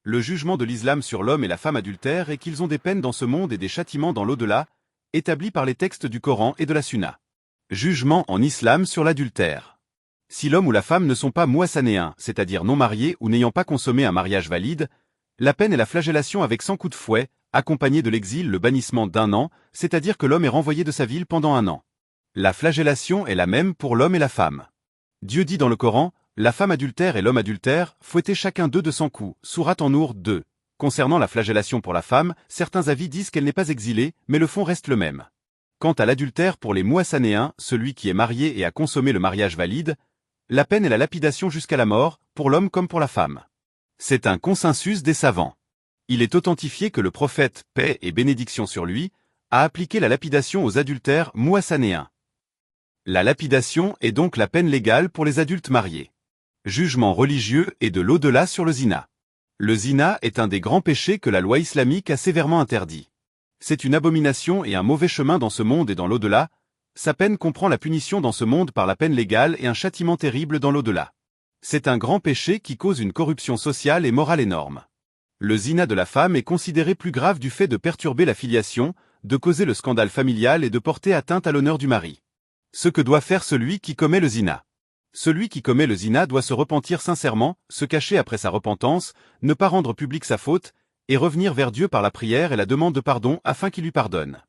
Le jugement de l'islam sur l'homme et la femme adultères est qu'ils ont des peines dans ce monde et des châtiments dans l'au-delà, établis par les textes du Coran et de la Sunna. Jugement en islam sur l'adultère. Si l'homme ou la femme ne sont pas muhsanéens, c'est-à-dire non mariés ou n'ayant pas consommé un mariage valide, la peine est la flagellation avec 100 coups de fouet, accompagné de l'exil, le bannissement d'1 an, c'est-à-dire que l'homme est renvoyé de sa ville pendant 1 an. La flagellation est la même pour l'homme et la femme. Dieu dit dans le Coran, la femme adultère et l'homme adultère, fouettez chacun d'eux de 100 coups, sourate An-Nur 2. Concernant la flagellation pour la femme, certains avis disent qu'elle n'est pas exilée, mais le fond reste le même. Quant à l'adultère pour les muhsanéens, celui qui est marié et a consommé le mariage valide, la peine est la lapidation jusqu'à la mort, pour l'homme comme pour la femme. C'est un consensus des savants. Il est authentifié que le prophète, paix et bénédiction sur lui, a appliqué la lapidation aux adultères muhsanéens. La lapidation est donc la peine légale pour les adultes mariés. Jugement religieux et de l'au-delà sur le zina. Le zina est un des grands péchés que la loi islamique a sévèrement interdit. C'est une abomination et un mauvais chemin dans ce monde et dans l'au-delà. Sa peine comprend la punition dans ce monde par la peine légale et un châtiment terrible dans l'au-delà. C'est un grand péché qui cause une corruption sociale et morale énorme. Le zina de la femme est considéré plus grave du fait de perturber la filiation, de causer le scandale familial et de porter atteinte à l'honneur du mari. Ce que doit faire celui qui commet le zina. Celui qui commet le zina doit se repentir sincèrement, se cacher après sa repentance, ne pas rendre publique sa faute, et revenir vers Dieu par la prière et la demande de pardon afin qu'il lui pardonne.